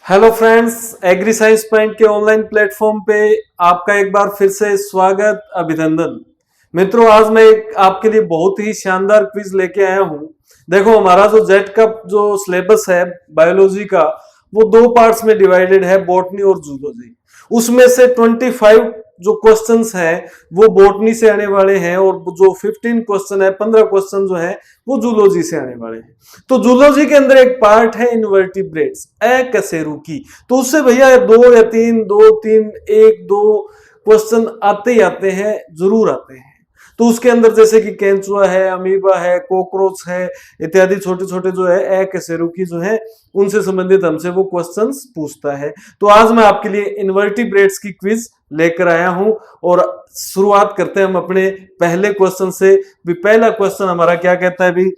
Hello friends, agri science point के online platform पे आपका एक बार फिर से स्वागत, अभिनंदन। मित्रों, आज मैं आपके लिए बहुत ही शानदार क्विज लेके आया हूं। देखो, हमारा जो जेट का जो सिलेबस है बायोलॉजी का, वो दो पार्ट्स में डिवाइडेड है, बॉटनी और जूलॉजी। उसमें से 25 जो क्वेश्चंस हैं वो बॉटनी से आने वाले हैं और जो 15 क्वेश्चन है, 15 क्वेश्चन जो है वो जूलॉजी से आने वाले हैं। तो जूलॉजी के अंदर एक पार्ट है इनवर्टिब्रेट्स, अकशेरुकी। तो उससे भैया दो या तीन, दो तीन, एक दो क्वेश्चन आते ही आते हैं, जरूर आते हैं। तो उसके अंदर जैसे कि केंचुआ है, अमीबा है, कॉकरोच है, इत्यादि छोटे छोटे जो है अकशेरुकी जो है, उनसे संबंधित हमसे वो क्वेश्चंस पूछता है। तो आज मैं आपके लिए इनवर्टिब्रेट्स की क्विज लेकर आया हूं और शुरुआत करते हैं हम अपने पहले क्वेश्चन से। भी पहला क्वेश्चन हमारा क्या कहता है? भी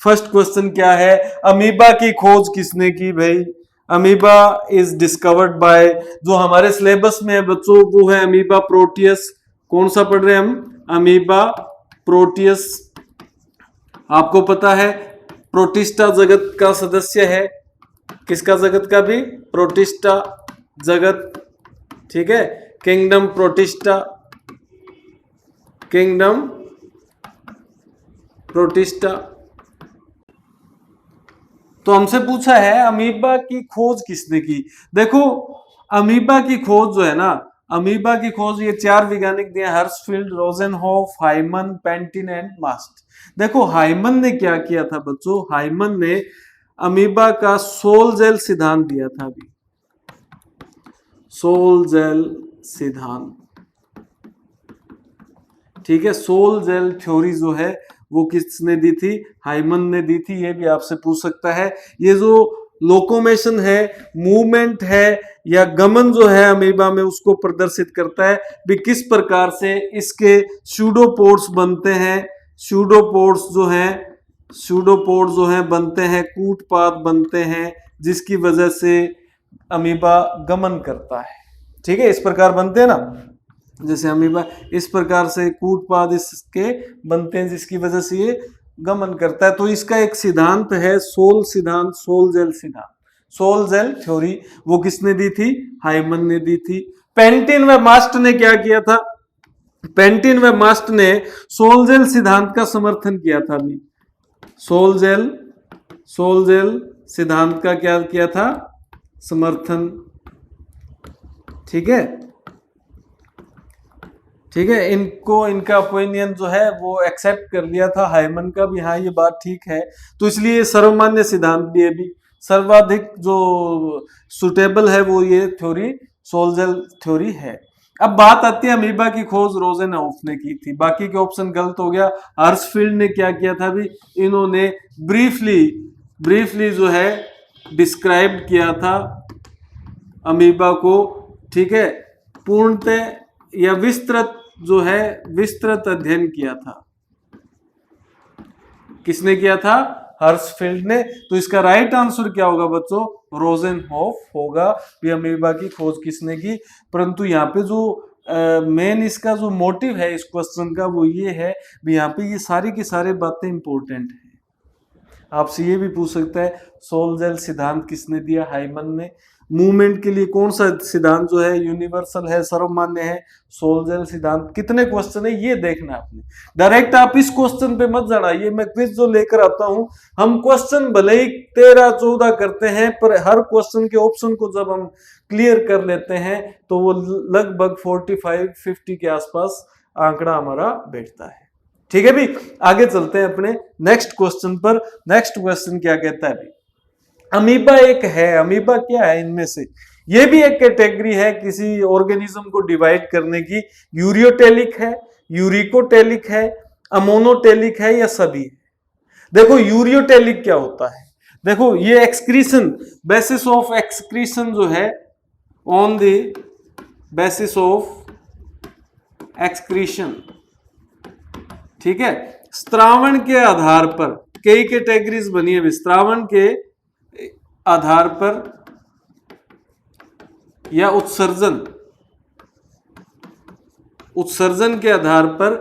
फर्स्ट क्वेश्चन क्या है? अमीबा की खोज किसने की भाई? अमीबा इज डिस्कवर्ड बाय, जो हमारे सिलेबस में है बच्चों, वो है अमीबा प्रोटियस। कौन सा पढ़ रहे हैं हम? Amoeba Proteus. आपको पता है प्रोटिस्टा जगत का सदस्य है। किसका जगत का? भी प्रोटिस्टा जगत, ठीक है। Kingdom protista, kingdom protista. तो हमसे पूछा है अमीबा की खोज किसने की। देखो, अमीबा की खोज जो है ना, अमीबा की खोज ये चार वैज्ञानिक दिए, हर्शफील्ड, रोजेनहोफ, हाइमन, पेंटिन एंड मास्ट। देखो, हाइमन ने क्या किया था बच्चों? हाइमन ने अमीबा का सोल जेल सिद्धांत दिया था। अभी सोल जेल सिद्धांत, ठीक है। सोल जेल थ्योरी जो है वो किसने दी थी? हाइमन ने दी थी। ये भी आपसे पूछ सकता है। ये जो लोकोमेशन है, मूवमेंट है या गमन जो है अमीबा में, उसको प्रदर्शित करता है भी किस प्रकार से इसके स्यूडोपोड्स बनते हैं। स्यूडोपोड्स जो हैं, स्यूडोपोड जो हैं बनते हैं, कूटपाद बनते हैं, जिसकी वजह से अमीबा गमन करता है। ठीक है, इस प्रकार बनते हैं ना, जैसे अमीबा इस प्रकार से कूटपाद इसके बनते हैं, जिसकी वजह से ये गमन करता है। तो इसका एक सिद्धांत है सोल सिद्धांत, सोल जेल सिद्धांत, सोल जेल थ्योरी। वो किसने दी थी? हाइमन ने दी थी। पेंटिन व मास्ट ने क्या किया था? पेंटिन व मास्ट ने सोल जेल सिद्धांत का समर्थन किया था। अभी सोल जेल सिद्धांत का क्या किया था? समर्थन, ठीक है। ठीक है, इनको इनका ओपिनियन जो है वो एक्सेप्ट कर लिया था हाइमन का भी, हाँ ये बात ठीक है। तो इसलिए सर्वमान्य सिद्धांत भी है, भी सर्वाधिक जो सुटेबल है वो ये थ्योरी, सोल जेल थ्योरी है। अब बात आती है अमीबा की खोज रोजेनहोफ ने की थी, बाकी के ऑप्शन गलत हो गया। हर्शफील्ड ने क्या किया था? भी इन्होंने ब्रीफली जो है डिस्क्राइब किया था अमीबा को, ठीक है। पूर्णतः या विस्तृत जो है, विस्तृत अध्ययन किया था। किसने किया था? हर्शफील्ड ने। तो इसका राइट आंसर क्या होगा बच्चों? रोजेनहोफ होगा। भी अमीबा की खोज किसने की? परंतु यहाँ पे जो मेन इसका जो मोटिव है इस क्वेश्चन का, वो ये है भी यहाँ पे ये सारी की सारी बातें इंपॉर्टेंट है। आपसे ये भी पूछ सकता है सोल जेल सिद्धांत किसने दिया? हाइमन ने। मूवमेंट के लिए कौन सा सिद्धांत जो है यूनिवर्सल है, सर्वमान्य है? सोल जेल सिद्धांत। कितने क्वेश्चन है ये देखना आपने, डायरेक्ट आप इस क्वेश्चन पे मत जाना। ये मैं क्विज जो लेकर आता हूं, हम क्वेश्चन भले ही 13-14 करते हैं, पर हर क्वेश्चन के ऑप्शन को जब हम क्लियर कर लेते हैं तो वो लगभग 45-50 के आसपास आंकड़ा हमारा बैठता है। ठीक है भी, आगे चलते हैं अपने नेक्स्ट क्वेश्चन पर। नेक्स्ट क्वेश्चन क्या कहता है? अमीबा एक है, अमीबा क्या है इनमें से? ये भी एक कैटेगरी है किसी ऑर्गेनिज्म को डिवाइड करने की। यूरियोटेलिक है, यूरिकोटेलिक है, अमोनोटेलिक है या सभी? देखो, यूरियोटेलिक क्या होता है? देखो, ये एक्सक्रीशन, बेसिस ऑफ एक्सक्रीशन जो है, on the basis of excretion, ठीक है, स्त्रावण के आधार पर कई कैटेगरीज बनी है। स्त्रावण के आधार पर या उत्सर्जन के आधार पर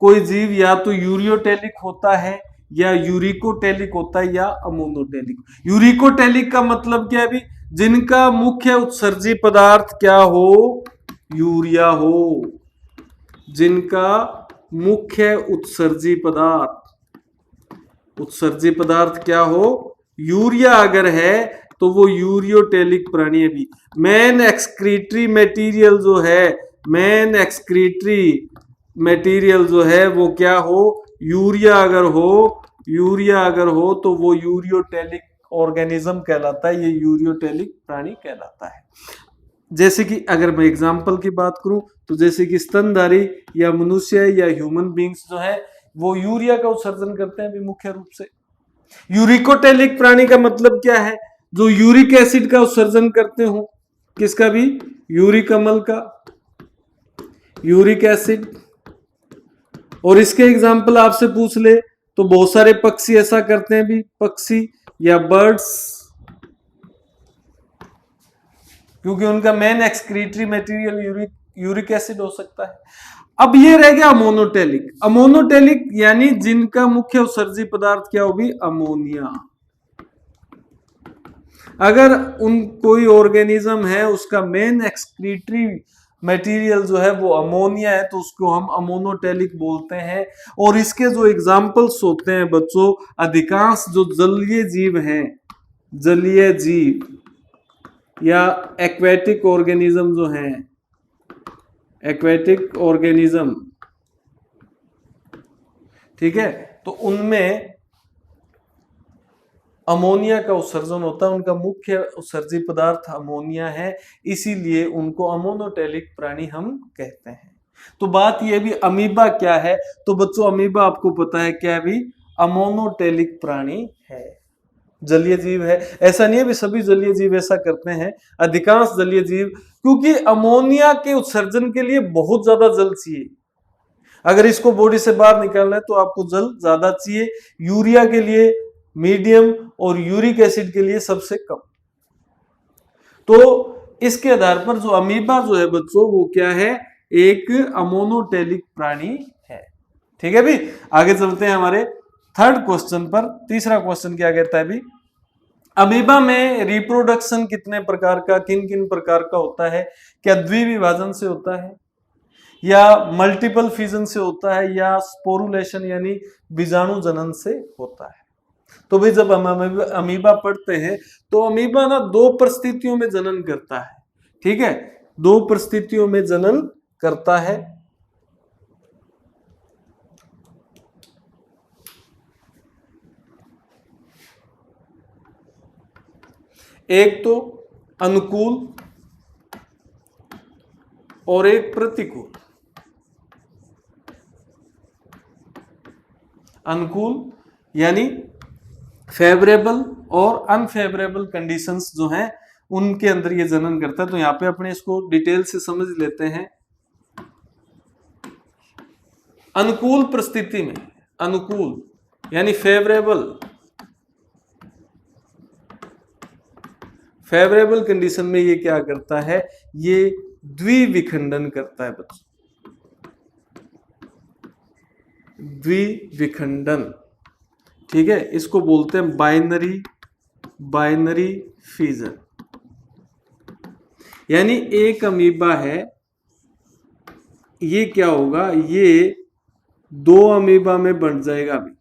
कोई जीव या तो यूरियोटेलिक होता है या यूरिकोटेलिक होता है या अमोनोटेलिक। यूरिकोटेलिक का मतलब क्या है? भी जिनका मुख्य उत्सर्जी पदार्थ क्या हो, यूरिया हो। जिनका मुख्य उत्सर्जी पदार्थ क्या हो, यूरिया अगर है तो वो यूरियोटेलिक प्राणी है। भी मेन एक्सक्रीटरी मटेरियल जो है वो क्या हो, यूरिया अगर हो तो वो यूरियोटेलिक ऑर्गेनिज्म कहलाता है, ये यूरियोटेलिक प्राणी कहलाता है। जैसे कि अगर मैं एग्जांपल की बात करूं तो जैसे कि स्तनधारी या मनुष्य या ह्यूमन बींग्स जो है वो यूरिया का उत्सर्जन करते हैं भी मुख्य रूप से। यूरिकोटेलिक प्राणी का मतलब क्या है, जो यूरिक एसिड का उत्सर्जन करते हो, किसका भी, यूरिक अम्ल का, यूरिक एसिड। और इसके एग्जाम्पल आपसे पूछ ले तो बहुत सारे पक्षी ऐसा करते हैं भी, पक्षी या बर्ड्स, क्योंकि उनका main excretory material uric acid हो सकता है। अब ये रह गया अमोनोटेलिक यानी जिनका मुख्य उत्सर्जी पदार्थ क्या होगी, अमोनिया। अगर कोई ऑर्गेनिज्म है उसका मेन एक्सक्रीटरी मटेरियल जो है वो अमोनिया है तो उसको हम अमोनोटेलिक बोलते हैं। और इसके जो एग्जाम्पल्स होते हैं बच्चों, अधिकांश जो जलीय जीव या एक्वेटिक ऑर्गेनिज्म जो हैं, एक्वेटिक ऑर्गेनिज्म, ठीक है, तो उनमें अमोनिया का उत्सर्जन होता है, उनका मुख्य उत्सर्जी पदार्थ अमोनिया है, इसीलिए उनको अमोनोटेलिक प्राणी हम कहते हैं। तो बात यह भी अमीबा क्या है, तो बच्चों अमीबा आपको पता है क्या भी, अमोनोटेलिक प्राणी है, जलीय जीव है। ऐसा नहीं है भी सभी जलीय जीव ऐसा करते हैं, अधिकांश जलीय जीव, क्योंकि अमोनिया के उत्सर्जन के लिए बहुत ज्यादा जल चाहिए। अगर इसको बॉडी से बाहर निकालना है तो आपको जल ज्यादा चाहिए, यूरिया के लिए मीडियम और यूरिक एसिड के लिए सबसे कम। तो इसके आधार पर जो अमीबा जो है बच्चों वो क्या है, एक अमोनोटेलिक प्राणी है। ठीक है भी, आगे चलते हैं हमारे थर्ड क्वेश्चन पर। तीसरा क्वेश्चन क्या कहता है भी, अमीबा में रिप्रोडक्शन कितने प्रकार का, किन किन प्रकार का होता है, क्या द्विविभाजन से होता है या मल्टीपल फिजन से होता है या स्पोरुलेशन यानी बीजाणु जनन से होता है। तो भाई जब हम अमीबा पढ़ते हैं तो अमीबा ना दो परिस्थितियों में जनन करता है, ठीक है, दो परिस्थितियों में जनन करता है। एक तो अनुकूल और एक प्रतिकूल। अनुकूल यानी फेवरेबल और अनफेवरेबल कंडीशंस जो हैं उनके अंदर ये जनन करता है। तो यहां पे अपने इसको डिटेल से समझ लेते हैं। अनुकूल परिस्थिति में, अनुकूल यानी फेवरेबल कंडीशन में ये क्या करता है, ये द्विविखंडन करता है बच्चों, द्विविखंडन, ठीक है, इसको बोलते हैं बाइनरी फिजन। यानी एक अमीबा है, ये क्या होगा, ये दो अमीबा में बंट जाएगा। अभी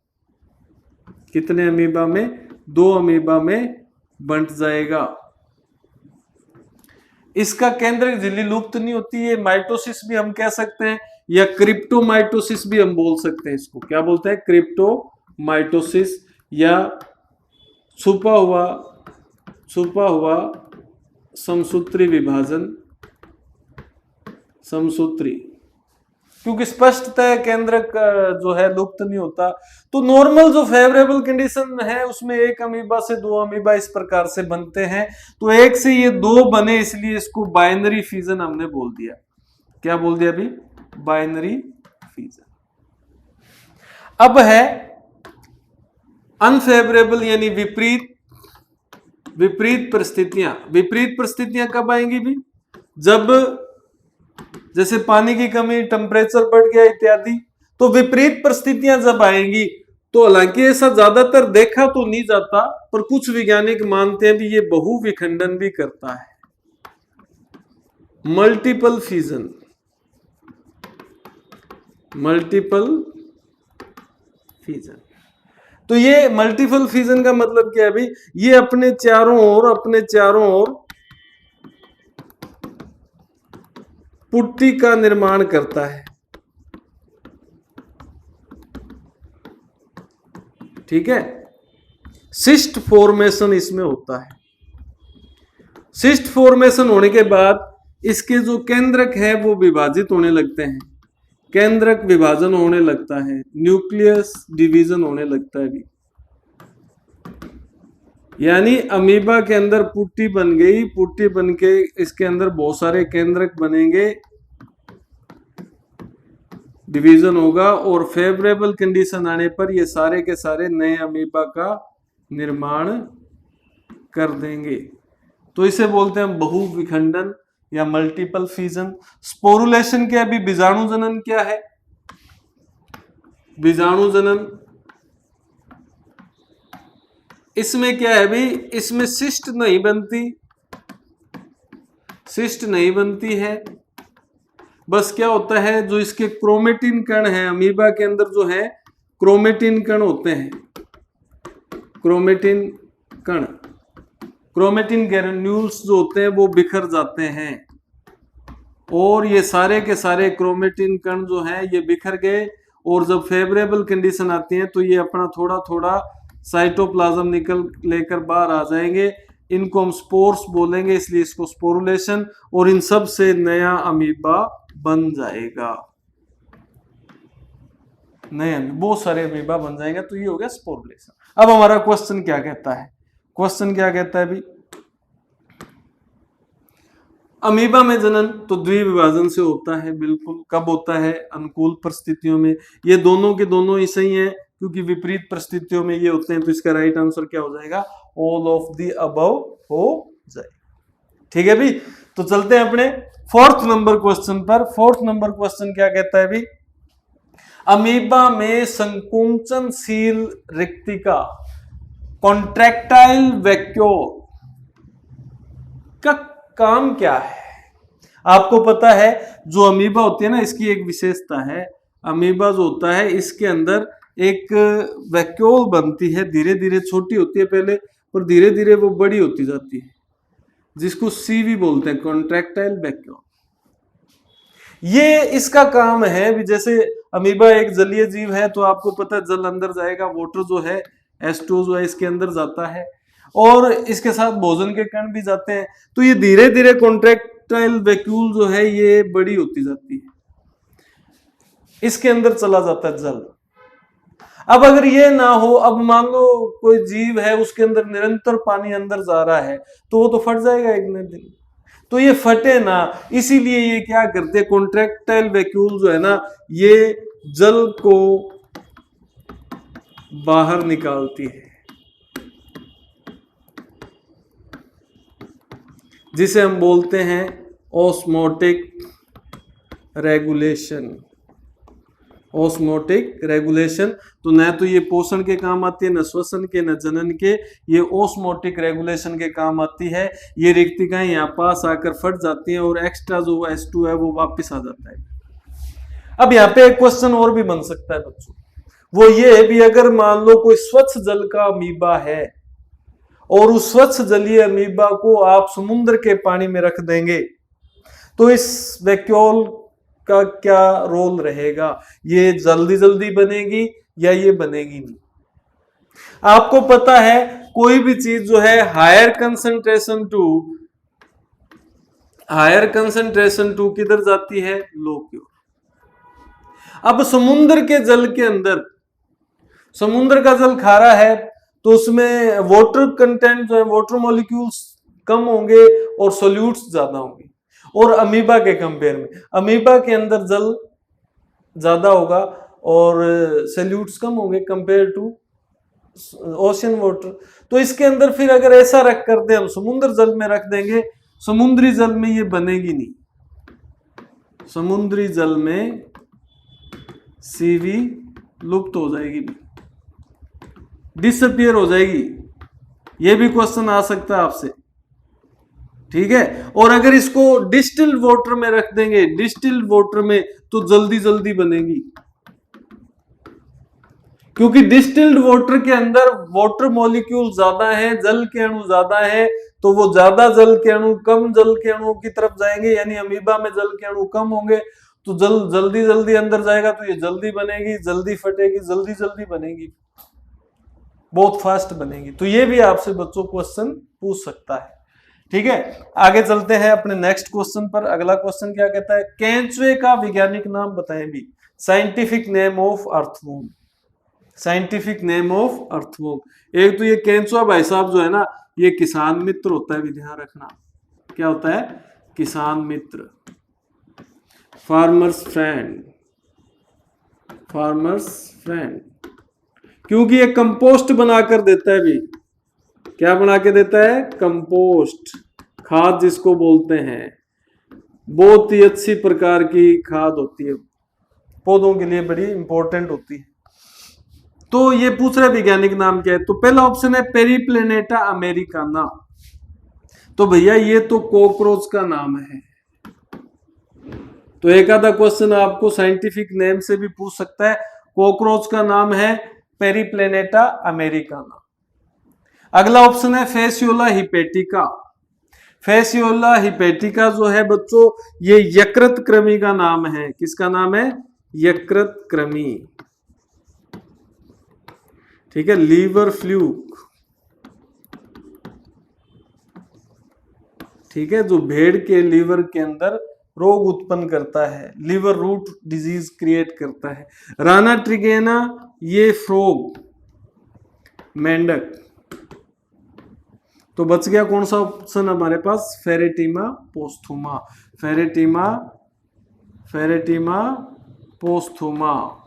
कितने अमीबा में, दो अमीबा में बंट जाएगा। इसका केंद्रक झिल्ली लुप्त नहीं होती है, माइटोसिस भी हम कह सकते हैं या क्रिप्टोमाइटोसिस भी हम बोल सकते हैं। इसको क्या बोलते हैं, क्रिप्टोमाइटोसिस या छुपा हुआ समसूत्री विभाजन, समसूत्री, क्योंकि स्पष्टतः केंद्रक जो है लुप्त नहीं होता। तो नॉर्मल जो फेवरेबल कंडीशन है उसमें एक अमीबा से दो अमीबा इस प्रकार से बनते हैं। तो एक से ये दो बने, इसलिए इसको बाइनरी फिजन हमने बोल दिया। क्या बोल दिया अभी, बाइनरी फिजन। अब है अनफेवरेबल यानी विपरीत परिस्थितियां। विपरीत परिस्थितियां कब आएंगी भी, जब जैसे पानी की कमी, टेम्परेचर बढ़ गया इत्यादि। तो विपरीत परिस्थितियां जब आएंगी तो हालांकि ऐसा ज्यादातर देखा तो नहीं जाता, पर कुछ वैज्ञानिक मानते हैं भी ये बहुविखंडन भी करता है, मल्टीपल फिजन। मल्टीपल फिजन, तो ये मल्टीपल फिजन का मतलब क्या है भाई, ये अपने चारों ओर पुट्टी का निर्माण करता है, ठीक है। सिस्ट फॉर्मेशन इसमें होता है। सिस्ट फॉर्मेशन होने के बाद इसके जो केंद्रक है वो विभाजित होने लगते हैं, केंद्रक विभाजन होने लगता है, न्यूक्लियस डिवीजन होने लगता है भी। यानी अमीबा के अंदर पुट्टी बन गई, पुट्टी बन के इसके अंदर बहुत सारे केंद्रक बनेंगे, डिवीजन होगा और फेवरेबल कंडीशन आने पर ये सारे के सारे नए अमीबा का निर्माण कर देंगे। तो इसे बोलते हैं बहुविखंडन या मल्टीपल फिजन। स्पोरुलेशन क्या है अभी, बीजाणु जनन क्या है, बीजाणु जनन इसमें क्या है भाई, इसमें सिस्ट नहीं बनती, सिस्ट नहीं बनती है, बस क्या होता है जो इसके क्रोमेटिन कण है, अमीबा के अंदर जो है क्रोमेटिन कण होते हैं, क्रोमेटिन कण, क्रोमेटिन ग्रैन्यूल्स जो होते हैं वो बिखर जाते हैं, और ये सारे के सारे क्रोमेटिन कण जो हैं ये बिखर गए, और जब फेवरेबल कंडीशन आती है तो ये अपना थोड़ा थोड़ा साइटोप्लाज्म निकल लेकर बाहर आ जाएंगे, इनको हम स्पोर्स बोलेंगे, इसलिए इसको स्पोरुलेशन, और इन सब से नया अमीबा बन जाएगा, नए बहुत सारे अमीबा बन जाएंगे, तो ये हो गया स्पोरुलेशन। अब हमारा क्वेश्चन क्या कहता है, क्वेश्चन क्या कहता है भी, अमीबा में जनन तो द्विविभाजन से होता है, बिल्कुल। कब होता है, अनुकूल परिस्थितियों में। ये दोनों के दोनों ही सही है, क्योंकि विपरीत परिस्थितियों में ये होते हैं, तो इसका राइट आंसर क्या हो जाएगा, ऑल ऑफ द अबव हो जाएगा, ठीक है भी। तो चलते हैं अपने फोर्थ नंबर क्वेश्चन पर। फोर्थ नंबर क्वेश्चन क्या कहता है भी, अमीबा में संकुंचनशील रिक्तिका कॉन्ट्रैक्टाइल वैक्यूल का काम क्या है। आपको पता है जो अमीबा होती है ना, इसकी एक विशेषता है, अमीबा जो होता है इसके अंदर एक वैक्यूल बनती है, धीरे धीरे छोटी होती है पहले, और धीरे धीरे वो बड़ी होती जाती है, जिसको सीवी बोलते हैं, कॉन्ट्रैक्टाइल वैक्यूल। ये इसका काम है भी, जैसे अमीबा एक जलीय जीव है, तो आपको पता है जल अंदर जाएगा, वाटर जो है H2O जो है इसके अंदर जाता है, और इसके साथ भोजन के कण भी जाते हैं, तो ये धीरे धीरे कॉन्ट्रैक्टाइल वैक्यूल जो है ये बड़ी होती जाती है, इसके अंदर चला जाता है जल। अब अगर ये ना हो, अब मान लो कोई जीव है उसके अंदर निरंतर पानी अंदर जा रहा है, तो वो तो फट जाएगा एक न दिन, तो ये फटे ना, इसीलिए ये क्या करते हैं, कॉन्ट्रैक्टाइल वैक्यूल जो है ना ये जल को बाहर निकालती है, जिसे हम बोलते हैं ऑस्मोटिक रेगुलेशन। ऑस्मोटिक रेगुलेशन, तो न तो ये पोषण के काम आती है, न श्वसन के, न जनन के, ये ऑस्मोटिक रेगुलेशन के काम आती है। ये रिक्तिकाएं यहाँ पास आकर फट जाती हैं और एक्स्ट्रा जो H2 है वो वापस आ जाता है। अब यहाँ पे एक क्वेश्चन और भी बन सकता है बच्चों, वो ये है भी, अगर मान लो कोई स्वच्छ जल का अमीबा है और उस स्वच्छ जलीय अमीबा को आप समुद्र के पानी में रख देंगे, तो इस वैक्यूल का क्या रोल रहेगा, ये जल्दी जल्दी बनेगी या ये बनेगी नहीं। आपको पता है कोई भी चीज जो है हायर कंसंट्रेशन टू किधर जाती है, लो की ओर। अब समुद्र के जल के अंदर, समुद्र का जल खारा है तो उसमें वाटर कंटेंट जो है, वाटर मॉलिक्यूल्स कम होंगे और सोल्यूट्स ज्यादा होंगे, और अमीबा के कंपेयर में अमीबा के अंदर जल ज्यादा होगा और सोल्यूट्स कम होंगे कंपेयर टू ओशन वाटर। तो इसके अंदर फिर अगर ऐसा रख कर दे, हम समुद्र जल में रख देंगे, समुद्री जल में ये बनेगी नहीं, समुद्री जल में सीवी लुप्त हो जाएगी। डिसअपियर हो जाएगी। ये भी क्वेश्चन आ सकता है आपसे, ठीक है। और अगर इसको डिस्टिल्ड वाटर में रख देंगे, डिस्टिल्ड वाटर में, तो जल्दी जल्दी बनेगी, क्योंकि डिस्टिल्ड वाटर के अंदर वाटर मॉलिक्यूल ज्यादा है, जल के अणु ज्यादा है, तो वो ज्यादा जल के अणु कम जल के अणु की तरफ जाएंगे, यानी अमीबा में जल के अणु कम होंगे, तो जल्दी जल्दी अंदर जाएगा, तो ये जल्दी बनेगी, जल्दी फटेगी, जल्दी जल्दी बनेगी, बहुत फास्ट बनेगी। तो ये भी आपसे बच्चों क्वेश्चन पूछ सकता है, ठीक है। आगे चलते हैं अपने नेक्स्ट क्वेश्चन पर। अगला क्वेश्चन क्या कहता है, केंचुए का वैज्ञानिक नाम बताएं भी, scientific name of earthworm, scientific name of earthworm. एक तो ये केंचुआ भाई साहब जो है ना, ये किसान मित्र होता है, भी ध्यान रखना, क्या होता है, किसान मित्र, फार्मर्स फ्रेंड, फार्मर्स फ्रेंड, क्योंकि ये कंपोस्ट बनाकर देता है भी, क्या बना के देता है, कंपोस्ट, खाद जिसको बोलते हैं, बहुत ही अच्छी प्रकार की खाद होती है, पौधों के लिए बड़ी इंपॉर्टेंट होती है। तो ये पूछ रहे वैज्ञानिक नाम क्या है, तो पहला ऑप्शन है पेरीप्लेनेटा अमेरिकाना। तो भैया ये तो कॉकरोच का नाम है, तो एक आधा क्वेश्चन आपको साइंटिफिक नेम से भी पूछ सकता है। कॉकरोच का नाम है पेरीप्लेनेटा अमेरिकाना। अगला ऑप्शन है फेसियोला हिपेटिका। फेसियोला हिपेटिका जो है बच्चों, ये यकृत कृमि का नाम है। किसका नाम है, यकृत कृमि, ठीक है, लीवर फ्लूक, ठीक है, जो भेड़ के लीवर के अंदर रोग उत्पन्न करता है, लीवर रूट डिजीज क्रिएट करता है। राना ट्रिगेना, ये फ्रॉग, मेंढक। तो बच गया कौन सा ऑप्शन हमारे पास, Pheretima posthuma, Pheretima, Pheretima posthuma,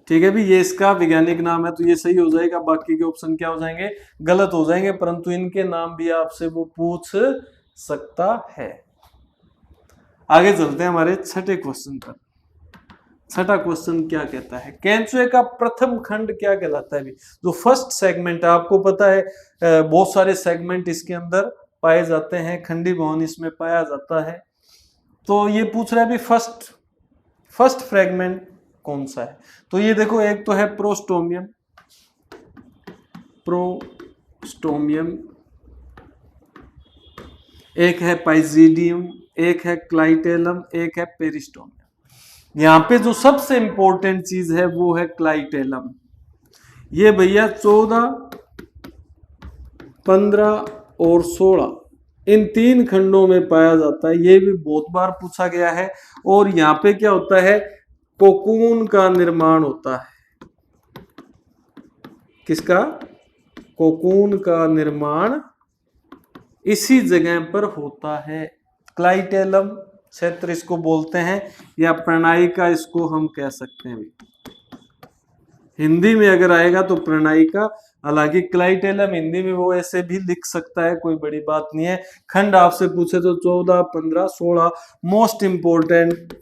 ठीक है भी, ये इसका वैज्ञानिक नाम है, तो ये सही हो जाएगा। बाकी के ऑप्शन क्या हो जाएंगे, गलत हो जाएंगे, परंतु इनके नाम भी आपसे वो पूछ सकता है। आगे चलते हैं हमारे छठे क्वेश्चन पर। छठा क्वेश्चन क्या कहता है, केंचुए का प्रथम खंड क्या कहलाता है भी, जो फर्स्ट सेगमेंट है, आपको पता है बहुत सारे सेगमेंट इसके अंदर पाए जाते हैं, खंडी भवन इसमें पाया जाता है। तो ये पूछ रहा है भी फर्स्ट फ्रेगमेंट कौन सा है। तो ये देखो, एक तो है प्रोस्टोमियम, प्रोस्टोमियम, एक है पाइजीडियम, एक है क्लाइटेलम, एक है पेरिस्टोमियम। यहां पे जो सबसे इंपॉर्टेंट चीज है वो है क्लाइटेलम। ये भैया 14, 15 और 16 इन 3 खंडों में पाया जाता है। ये भी बहुत बार पूछा गया है। और यहाँ पे क्या होता है, कोकून का निर्माण होता है। किसका, कोकून का निर्माण इसी जगह पर होता है। क्लाइटेलम क्षेत्र इसको बोलते हैं, या प्रणायिका इसको हम कह सकते हैं। हिंदी में अगर आएगा तो प्रणायिका, हालांकि क्लाइटेलम हिंदी में वो ऐसे भी लिख सकता है, कोई बड़ी बात नहीं है। खंड आपसे पूछे तो 14, 15, 16 मोस्ट इंपोर्टेंट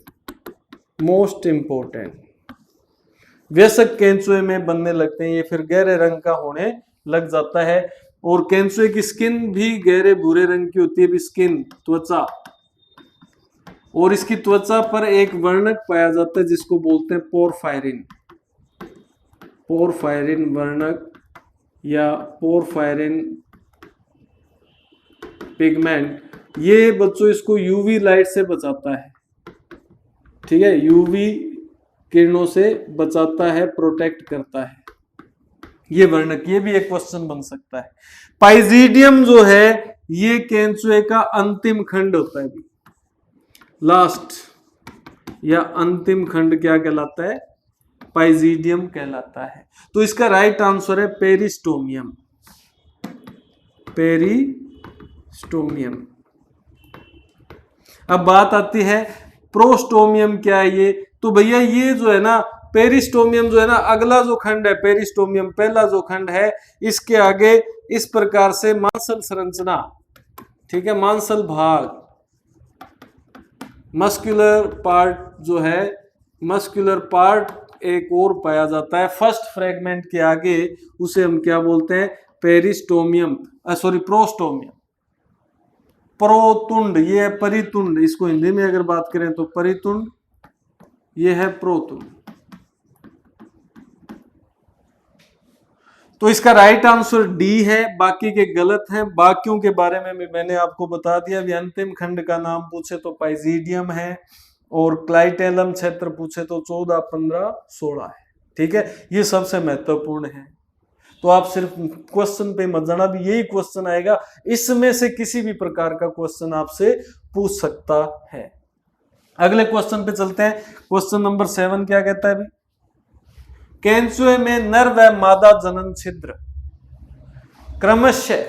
वयस्क केंचुए में बनने लगते हैं। ये फिर गहरे रंग का होने लग जाता है। और केंचुए की स्किन भी गहरे भूरे रंग की होती है, भी स्किन, त्वचा। और इसकी त्वचा पर एक वर्णक पाया जाता है जिसको बोलते हैं पोरफायरिन, पोरफायरिन वर्णक या पोरफायरिन पिगमेंट। ये बच्चों इसको यूवी लाइट से बचाता है, ठीक है, यूवी किरणों से बचाता है, प्रोटेक्ट करता है ये वर्णक। ये भी एक क्वेश्चन बन सकता है। पाइजीडियम जो है ये केंचुए का अंतिम खंड होता है, लास्ट या अंतिम खंड क्या कहलाता है, पाइजीडियम कहलाता है। तो इसका राइट आंसर है पेरिस्टोमियम, पेरिस्टोमियम। अब बात आती है प्रोस्टोमियम क्या है ये। तो भैया ये जो है ना, पेरिस्टोमियम जो है ना, अगला जो खंड है पेरिस्टोमियम, पहला जो खंड है, इसके आगे इस प्रकार से मांसल संरचना, ठीक है, मांसल भाग, मस्कुलर पार्ट जो है, मस्कुलर पार्ट एक और पाया जाता है फर्स्ट फ्रेगमेंट के आगे, उसे हम क्या बोलते हैं, पेरिस्टोमियम, सॉरी प्रोस्टोमियम। प्रोतुंड ये है परितुंड, इसको हिंदी में अगर बात करें तो परितुंड, ये है प्रोतुंड। तो इसका राइट आंसर डी है, बाकी के गलत हैं। बाकियों के बारे में भी मैंने आपको बता दिया। भी अंतिम खंड का नाम पूछे तो पाइजीडियम है, और क्लाइटेलम क्षेत्र पूछे तो 14, 15, 16 है। ठीक है, ये सबसे महत्वपूर्ण है। तो आप सिर्फ क्वेश्चन पे मत जाना, भी यही क्वेश्चन आएगा, इसमें से किसी भी प्रकार का क्वेश्चन आपसे पूछ सकता है। अगले क्वेश्चन पे चलते हैं। क्वेश्चन नंबर 7 क्या कहता है भी, केंचुए में नर व मादा जनन छिद्र क्रमशः,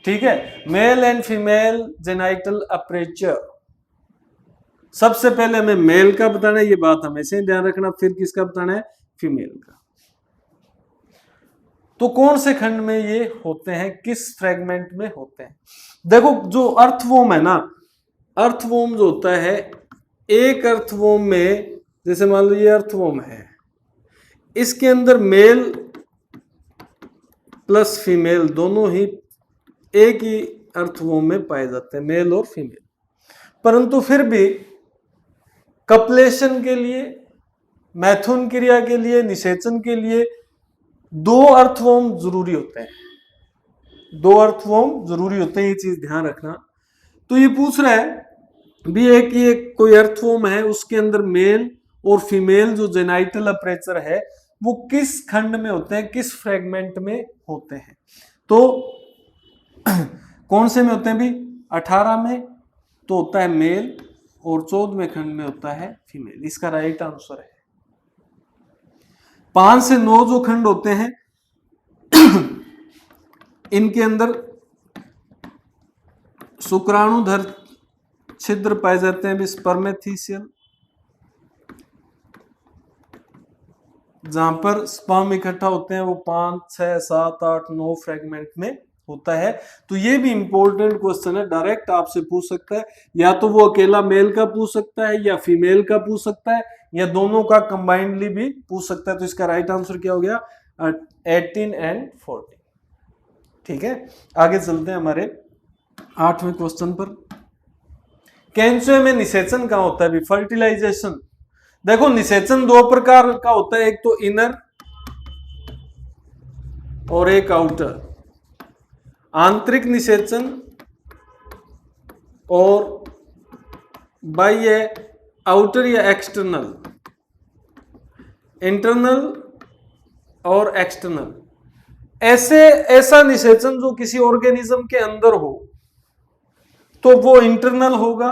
ठीक है, male and female genital aperture. सबसे पहले हमें मेल का बताना है, ये बात हमेशा ही ध्यान रखना, फिर किसका बताना है, फीमेल का। तो कौन से खंड में ये होते हैं, किस फ्रेगमेंट में होते हैं। देखो जो अर्थवोम है ना, अर्थवोम जो होता है, एक अर्थवोम में, जैसे मान लो ये अर्थवोम है, इसके अंदर मेल प्लस फीमेल दोनों ही एक ही अर्थवोम में पाए जाते हैं, मेल और फीमेल। परंतु फिर भी कपलेशन के लिए, मैथुन क्रिया के लिए, निषेचन के लिए 2 अर्थवोम जरूरी होते हैं, 2 अर्थवोम जरूरी होते हैं, ये चीज ध्यान रखना। तो ये पूछ रहा है भी एक कोई अर्थवोम है, उसके अंदर मेल और फीमेल जो जेनाइटल अपर्चर है वो किस खंड में होते हैं, किस फ्रेगमेंट में होते हैं। तो कौन से में होते हैं भी, 18 में तो होता है मेल, और 14वें खंड में होता है फीमेल। इसका राइट आंसर है। 5 से 9 जो खंड होते हैं इनके अंदर शुक्राणुधर छिद्र पाए जाते हैं, स्पर्मेथिसियल, जहां पर स्पर्म इकट्ठा होते हैं वो 5, 6, 7, 8, 9 फ्रेगमेंट में होता है। तो ये भी इंपॉर्टेंट क्वेश्चन है, डायरेक्ट आपसे पूछ सकता है, या तो वो अकेला मेल का पूछ सकता है, या फीमेल का पूछ सकता है, या दोनों का कंबाइंडली भी पूछ सकता है। तो इसका राइट आंसर क्या हो गया, 18 एंड 14। ठीक है, आगे चलते हैं हमारे 8वें क्वेश्चन पर। केंचुए में निषेचन कहां होता है भी, फर्टिलाइजेशन। देखो निषेचन 2 प्रकार का होता है, एक तो इनर और एक आउटर। आंतरिक निषेचन और बाह्य, आउटर या एक्सटर्नल, इंटरनल और एक्सटर्नल। ऐसा निषेचन जो किसी ऑर्गेनिज्म के अंदर हो तो वो इंटरनल होगा,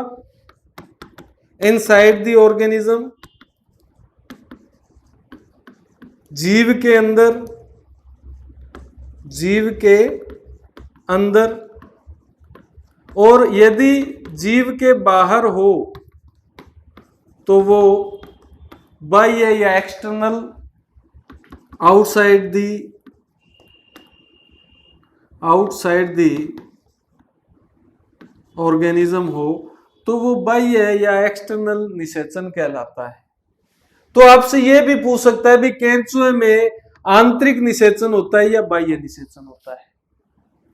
इनसाइड द ऑर्गेनिज्म, जीव के अंदर, और यदि जीव के बाहर हो तो वो बाह्य या एक्सटर्नल, आउटसाइड दी ऑर्गेनिज्म हो तो वो बाह्य या एक्सटर्नल निषेचन कहलाता है। तो आपसे ये भी पूछ सकता है भी केंचुए में आंतरिक निषेचन होता है या बाह्य निषेचन होता है,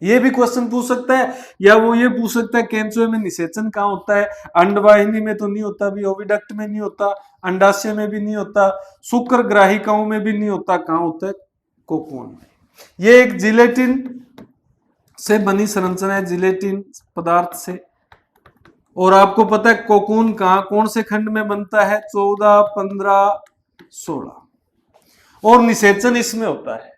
ये भी क्वेश्चन पूछ सकता है। या वो ये पूछ सकता है केंचुए में निषेचन कहाँ होता है, अंडवाहिनी में तो नहीं होता भी, ओविडक्ट में नहीं होता, अंडाशय में भी नहीं होता, शुक्र ग्राहिकाओं में भी नहीं होता, कहाँ होता है, कोकून में। ये एक जिलेटिन से बनी संरचना है, जिलेटिन पदार्थ से। और आपको पता है कोकून कहां, कौन से खंड में बनता है, 14, 15, 16, और निषेचन इसमें होता है।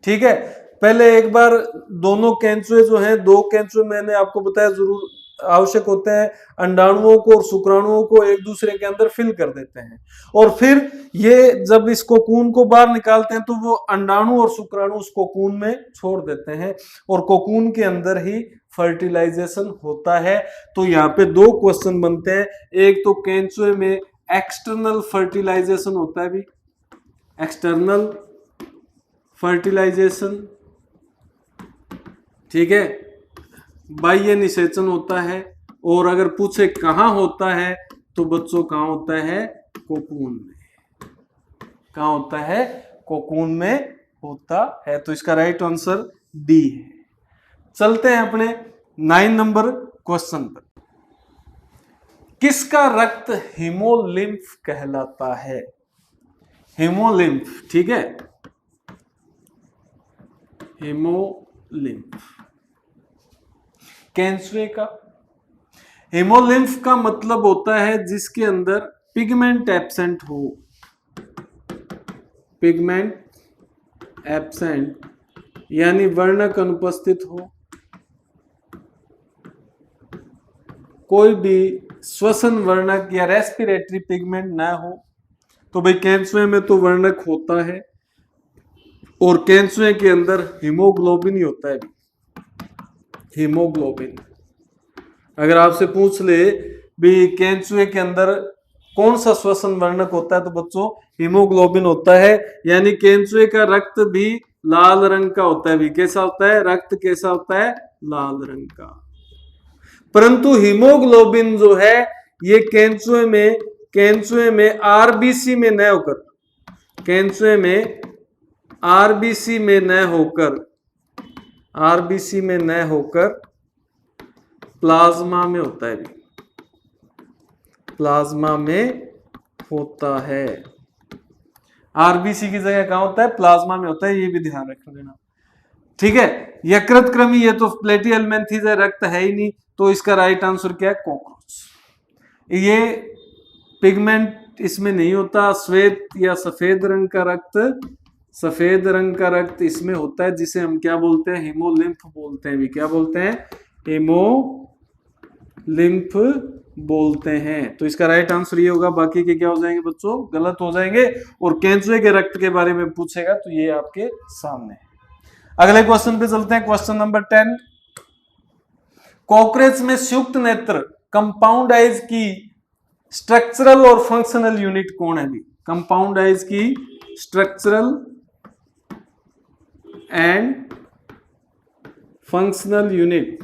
ठीक है, पहले एक बार दोनों केंचुए जो हैं, 2 केंचुए मैंने आपको बताया जरूर आवश्यक होते हैं, अंडाणुओं को और शुक्राणुओं को एक दूसरे के अंदर फिल कर देते हैं, और फिर ये जब इस कोकून को बाहर निकालते हैं तो वो अंडाणु और शुक्राणु उस कोकून में छोड़ देते हैं, और कोकून के अंदर ही फर्टिलाइजेशन होता है। तो यहाँ पे 2 क्वेश्चन बनते हैं, एक तो केंचुए में एक्सटर्नल फर्टिलाइजेशन होता है भी, एक्सटर्नल फर्टिलाइजेशन, ठीक है, बाह्य निषेचन होता है, और अगर पूछे कहां होता है तो बच्चों कहां होता है, कोकून में। कहाँ होता है? कोकून में होता है। तो इसका राइट आंसर डी है। चलते हैं अपने 9 नंबर क्वेश्चन पर। किसका रक्त हीमोलिम्फ कहलाता है? हीमोलिम्फ, ठीक है, हीमोलिम्फ। कैंसुए का। हीमोलिम्फ का मतलब होता है जिसके अंदर पिगमेंट एब्सेंट हो, पिगमेंट एब्सेंट यानी वर्णक अनुपस्थित हो, कोई भी श्वसन वर्णक या रेस्पिरेटरी पिगमेंट ना हो। तो भाई कैंसुए में तो वर्णक होता है, और कैंसुए के अंदर हीमोग्लोबिन ही होता है। हीमोग्लोबिन अगर आपसे पूछ ले भी कैंसुए के अंदर कौन सा श्वसन वर्णक होता है, तो बच्चों हीमोग्लोबिन होता है। यानी कैंसुए का रक्त भी लाल रंग का होता है। भी कैसा होता है? रक्त कैसा होता है? लाल रंग का। परंतु हीमोग्लोबिन जो है ये कैंसुए में आरबीसी में न होकर, कैंसुए में आरबीसी में न होकर, आरबीसी में न होकर प्लाज्मा में होता है। प्लाज्मा में होता है। आरबीसी की जगह कहां होता है? प्लाज्मा में होता है। ये भी ध्यान रख लेना, ठीक है। यकृत कृमि, ये तो प्लेटिहेल्मिन्थेस है, रक्त है ही नहीं। तो इसका राइट आंसर क्या है? कॉकरोच। ये पिगमेंट इसमें नहीं होता। श्वेत या सफेद रंग का रक्त, सफेद रंग का रक्त इसमें होता है, जिसे हम क्या बोलते हैं? हीमोलिम्फ बोलते हैं। भी क्या बोलते हैं? हीमोलिम्फ बोलते हैं। तो इसका राइट आंसर ये होगा। बाकी के क्या हो जाएंगे बच्चों? गलत हो जाएंगे। और कैंसुए के रक्त के बारे में पूछेगा तो ये आपके सामने है। अगले क्वेश्चन पे चलते हैं। Question number 10। कॉकरोच में संयुक्त नेत्र कंपाउंड आइज की स्ट्रक्चरल और फंक्शनल यूनिट कौन है? भी कंपाउंड आइज की स्ट्रक्चरल एंड फंक्शनल यूनिट।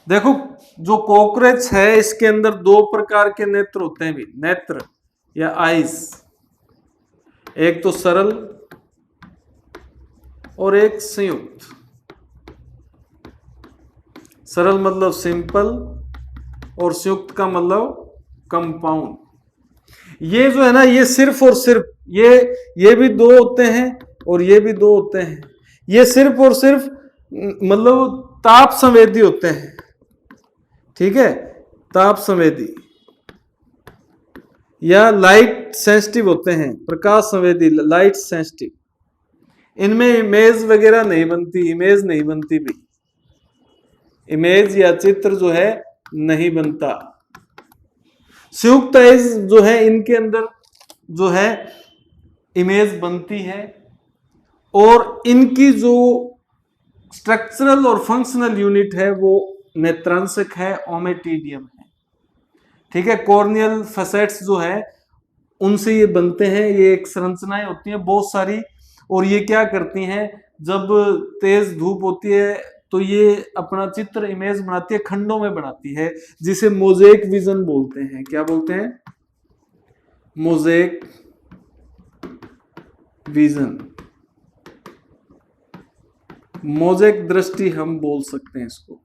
देखो जो कॉकरोच है इसके अंदर 2 प्रकार के नेत्र होते हैं। भी नेत्र या आइज, एक तो सरल और एक संयुक्त। सरल मतलब सिंपल और संयुक्त का मतलब कंपाउंड। ये जो है ना, ये सिर्फ और सिर्फ ये भी 2 होते हैं और ये भी 2 होते हैं। ये सिर्फ और सिर्फ मतलब ताप संवेदी होते हैं, ठीक है, ताप संवेदी या लाइट सेंसिटिव होते हैं, प्रकाश संवेदी, लाइट सेंसिटिव। इनमें इमेज वगैरह नहीं बनती, इमेज नहीं बनती भी, इमेज या चित्र जो है नहीं बनता। संयुक्त आइज जो है इनके अंदर जो है इमेज बनती है, और इनकी जो स्ट्रक्चरल और फंक्शनल यूनिट है वो नेत्रांशक है, ओमेटिडियम है, ठीक है। कॉर्नियल फैसेट्स जो है उनसे ये बनते हैं। ये एक संरचनाएं होती हैं बहुत सारी, और ये क्या करती हैं, जब तेज धूप होती है तो ये अपना चित्र, इमेज बनाती है, खंडों में बनाती है, जिसे मोज़ेक विजन बोलते हैं। क्या बोलते हैं? मोज़ेक विजन, मोज़ेक दृष्टि हम बोल सकते हैं इसको।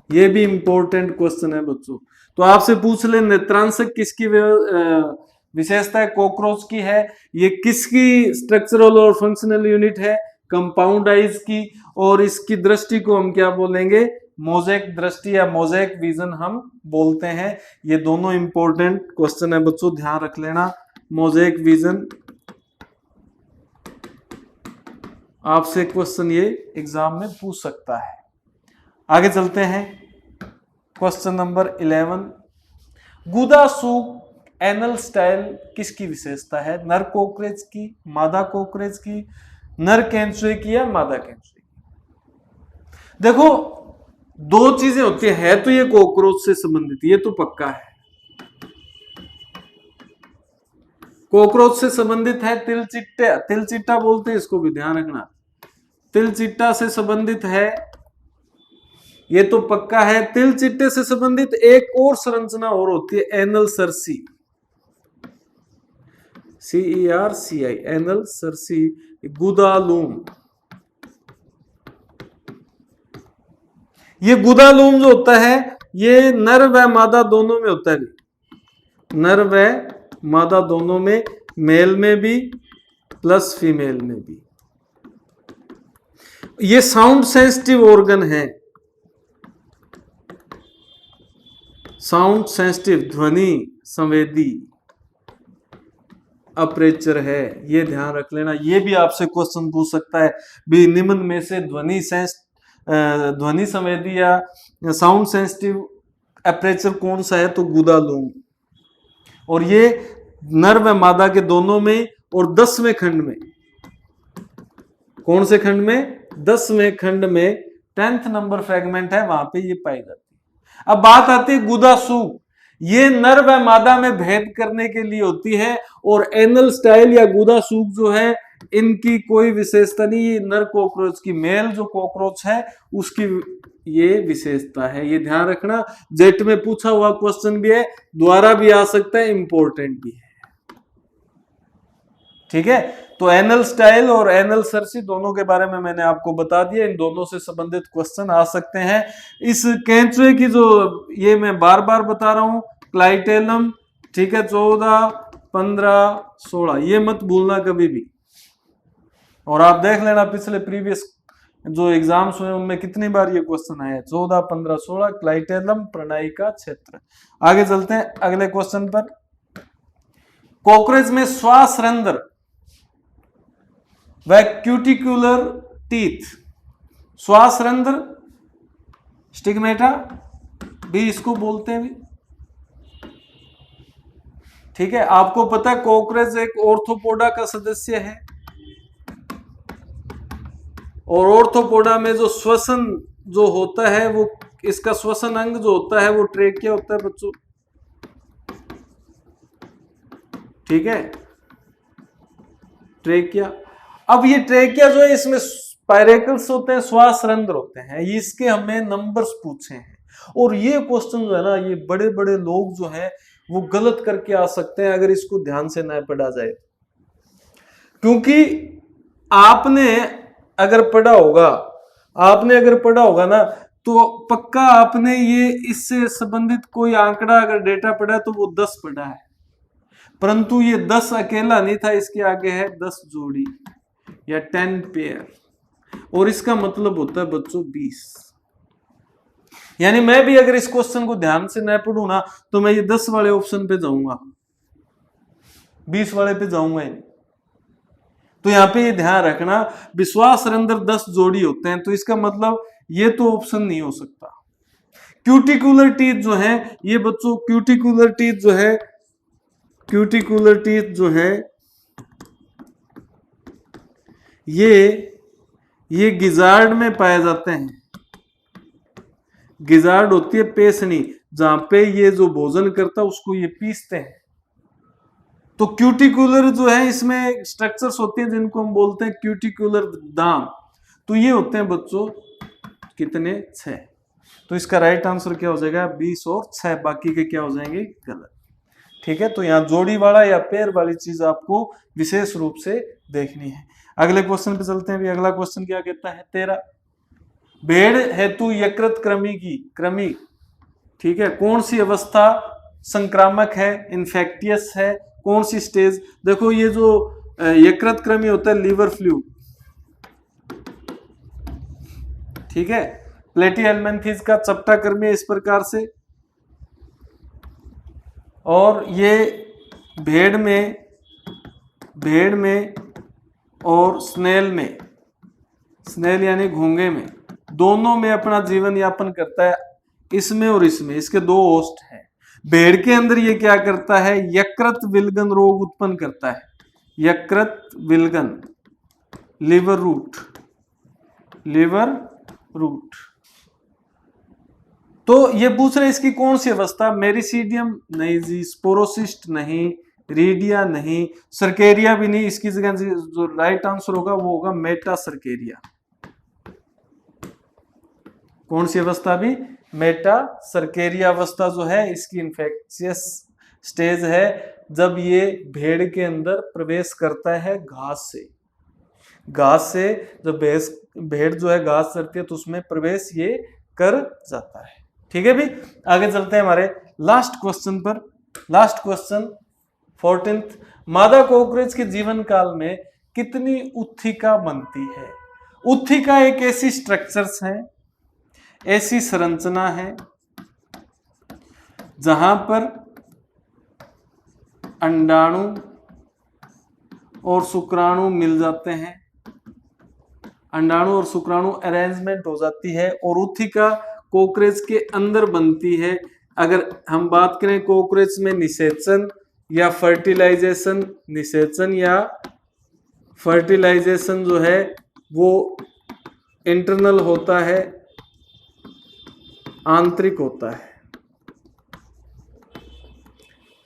ये भी इंपॉर्टेंट क्वेश्चन है बच्चों। तो आपसे पूछ ले नेत्रांशक किसकी विशेषता है? कॉकरोच की है। ये किसकी स्ट्रक्चरल और फंक्शनल यूनिट है? कंपाउंड आइज की। और इसकी दृष्टि को हम क्या बोलेंगे? मोज़ेक दृष्टि या मोज़ेक विजन हम बोलते हैं। ये दोनों इंपॉर्टेंट क्वेश्चन है बच्चों, ध्यान रख लेना। मोज़ेक विजन, आपसे क्वेश्चन ये एग्जाम में पूछ सकता है। आगे चलते हैं। Question number 11। गुदा सूक एनल स्टाइल किसकी विशेषता है? नर कॉकरोच की, मादा कॉकरोच की, नर कैंसुए की या मादा कैंसुए की? देखो 2 चीजें होती है तो ये कॉकरोच से संबंधित, ये तो पक्का है। कॉकरोच से संबंधित है तिलचिट्टा, तिलचिट्टा बोलते हैं इसको, भी ध्यान रखना। तिलचिट्टा से संबंधित है, ये तो पक्का है। तिलचिट्टे से संबंधित एक और संरचना और होती है, anal cerci. CERCI, anal cerci गुदालूम। ये गुदालूम जो होता है ये नर व मादा दोनों में होता है, नर व मादा दोनों में, मेल में भी प्लस फीमेल में भी। ये साउंड सेंसिटिव ऑर्गन है, साउंड सेंसिटिव ध्वनि संवेदी अपर्चर है, ये ध्यान रख लेना। ये भी आपसे क्वेश्चन पूछ सकता है भी निम्न में से ध्वनि संवेदी या साउंड सेंसिटिव अपर्चर कौन सा है, तो गुदालूम। और ये नर व मादा के दोनों में और 10वें खंड में, कौन से खंड में, 10वें खंड में 10th नंबर फ्रेगमेंट है, वहां पे ये पाई जाती है। अब बात आती है गुदा सूक, ये नर व मादा में भेद करने के लिए होती है, और एनल स्टाइल या गुदा सूक जो है इनकी कोई विशेषता नहीं, ये नर कॉकरोच की, मेल जो कॉकरोच है उसकी ये विशेषता है, ये ध्यान रखना। जेट में पूछा हुआ क्वेश्चन भी है, द्वारा भी आ सकता है, इंपॉर्टेंट भी है, ठीक है। तो एनल स्टाइल और एनल सर्सी दोनों के बारे में मैंने आपको बता दिया, इन दोनों से संबंधित क्वेश्चन आ सकते हैं। इस कैंचुए की जो, ये मैं बार बार बता रहा हूं, क्लाइटेलम, ठीक है, 14, 15, 16, ये मत भूलना कभी भी। और आप देख लेना पिछले प्रीवियस जो एग्जाम्स हुए उनमें कितनी बार ये क्वेश्चन आया है, 14, 15, 16, क्लाइटेलम प्रणाली का क्षेत्र। आगे चलते हैं अगले क्वेश्चन पर। कॉकरोच में श्वास रंध्र व क्यूटिकुलर टीथ, श्वास रंध्र स्टिग्मेटा भी इसको बोलते हैं भी, ठीक है। आपको पता है कॉकरोच एक ऑर्थोपोडा का सदस्य है, और ऑर्थोपोडा में जो श्वसन जो होता है वो, इसका श्वसन अंग जो होता है वो ट्रेकिया होता है बच्चों, ठीक है, ट्रेकिया। अब ये ट्रेकिया जो है इसमें स्पाइरेकल्स होते हैं, श्वास रंध्र होते हैं, इसके हमें नंबर्स पूछे हैं। और ये क्वेश्चन जो है ना, ये बड़े बड़े लोग जो हैं वो गलत करके आ सकते हैं अगर इसको ध्यान से ना पढ़ा जाए, क्योंकि आपने अगर पढ़ा होगा ना, तो पक्का आपने ये इससे संबंधित कोई आंकड़ा अगर डेटा पढ़ा है तो वो 10 पढ़ा है, परंतु ये 10 अकेला नहीं था, इसके आगे है 10 जोड़ी या 10 पेयर, और इसका मतलब होता है बच्चों 20। यानी मैं भी अगर इस क्वेश्चन को ध्यान से न पढ़ूं ना, तो मैं ये 10 वाले ऑप्शन पे जाऊंगा, 20 वाले पे जाऊंगा ही नहीं। तो यहां पे ये ध्यान रखना, विश्वास रंध्र 10 जोड़ी होते हैं, तो इसका मतलब ये तो ऑप्शन नहीं हो सकता। क्यूटिकुलर टीथ जो है, ये बच्चों क्यूटिकुलर टीथ जो है ये गिजार्ड में पाए जाते हैं। गिजार्ड होती है पेसनी, जहां पे ये जो भोजन करता है उसको ये पीसते हैं। तो क्यूटिकुलर जो है इसमें स्ट्रक्चर्स होती हैं जिनको हम बोलते हैं क्यूटिकुलर दाम, तो ये होते हैं बच्चों कितने, 6। तो इसका राइट आंसर क्या हो जाएगा, 20 और 6, बाकी के क्या हो जाएंगे गलत, ठीक है। तो यहाँ जोड़ी वाला या पेयर वाली चीज आपको विशेष रूप से देखनी है। अगले क्वेश्चन पे चलते हैं। अगला क्वेश्चन क्या कहता है, 13, भेड़ हेतु यकृत क्रमी, ठीक है, कौन सी अवस्था संक्रामक है, इन्फेक्टियस है, कौन सी स्टेज। देखो ये जो यकृत क्रमी होता है लीवर फ्लू, ठीक है, प्लेटिहेल्मिन्थेस का चपटा कर्मी है इस प्रकार से, और ये भेड़ में और स्नेल यानी घोंगे में, दोनों में अपना जीवन यापन करता है, इसमें और इसमें, इसके 2 होस्ट हैं। भेड़ के अंदर ये क्या करता है, यकृत विलगन रोग उत्पन्न करता है, यकृत विलगन, लिवर रूट। तो ये पूछ रहे इसकी कौन सी अवस्था, मेरिसीडियम नहीं जी, स्पोरोसिस्ट नहीं, रीडिया नहीं, सर्केरिया भी नहीं, इसकी जगह जो राइट आंसर होगा वो होगा मेटा सर्केरिया। कौन सी अवस्था भी, मेटा सर्केरिया अवस्था जो है इसकी इन्फेक्शियस स्टेज है जब ये भेड़ के अंदर प्रवेश करता है घास से जब भेड़ जो है घास चरती है तो उसमें प्रवेश ये कर जाता है। ठीक है भी, आगे चलते हैं हमारे लास्ट क्वेश्चन पर। लास्ट क्वेश्चन 14th, मादा कॉकरोच के जीवन काल में कितनी उत्थिका बनती है? उत्थिका एक ऐसी स्ट्रक्चर्स है, ऐसी संरचना है जहां पर अंडाणु और शुक्राणु मिल जाते हैं, अंडाणु और शुक्राणु अरेंजमेंट हो जाती है और उत्थिका कॉकरोच के अंदर बनती है। अगर हम बात करें कॉकरोच में निषेचन या फर्टिलाइजेशन, निषेचन या फर्टिलाइजेशन जो है वो इंटरनल होता है, आंतरिक होता है।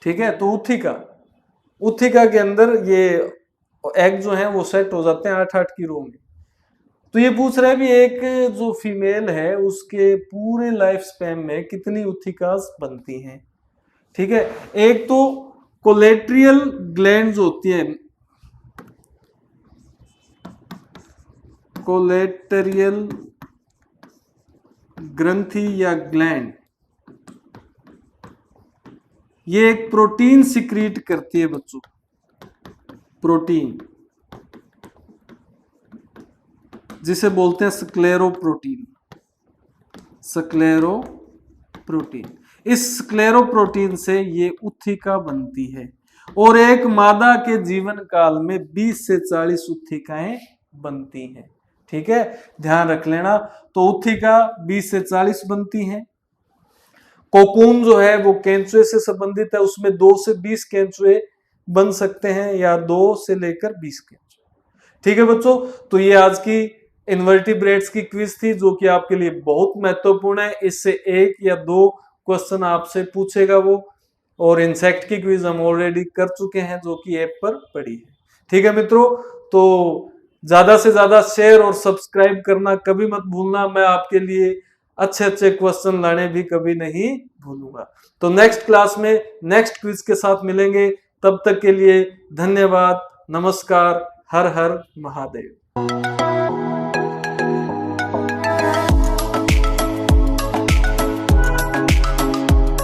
ठीक है, तो उत्थिका के अंदर ये एग जो है वो सेट हो जाते हैं 8-8 की रो में। तो ये पूछ रहा है भी एक जो फीमेल है उसके पूरे लाइफ स्पैन में कितनी उत्थिकास बनती हैं। ठीक है, एक तो कोलेट्रियल ग्लैंड्स होती है, कोलेटरियल ग्रंथि या ग्लैंड, ये एक प्रोटीन सिक्रीट करती है बच्चों, प्रोटीन जिसे बोलते हैं स्क्लेरोप्रोटीन। स्क्लेरोप्रोटीन, इस स्क्लेरोप्रोटीन से ये उत्थिका बनती है और एक मादा के जीवन काल में 20 से 40 उत्थिकाएं बनती हैं। ठीक है, ध्यान रख लेना। तो उत्थिका 20 से 40 बनती हैं। कोकून जो है वो केंचुए से संबंधित है, उसमें 2 से 20 केंचुए बन सकते हैं या 2 से लेकर 20 केंचुए। ठीक है बच्चों, तो ये आज की इन्वर्टिब्रेट्स की क्विज थी जो कि आपके लिए बहुत महत्वपूर्ण है। इससे 1 या 2 क्वेश्चन आपसे पूछेगा वो, और इंसेक्ट की क्विज हम ऑलरेडी कर चुके हैं जो कि ऐप पर पड़ी है। ठीक है मित्रों, तो ज्यादा से ज्यादा शेयर और सब्सक्राइब करना कभी मत भूलना। मैं आपके लिए अच्छे अच्छे क्वेश्चन लाने भी कभी नहीं भूलूंगा। तो नेक्स्ट क्लास में नेक्स्ट क्विज के साथ मिलेंगे, तब तक के लिए धन्यवाद, नमस्कार, हर हर महादेव।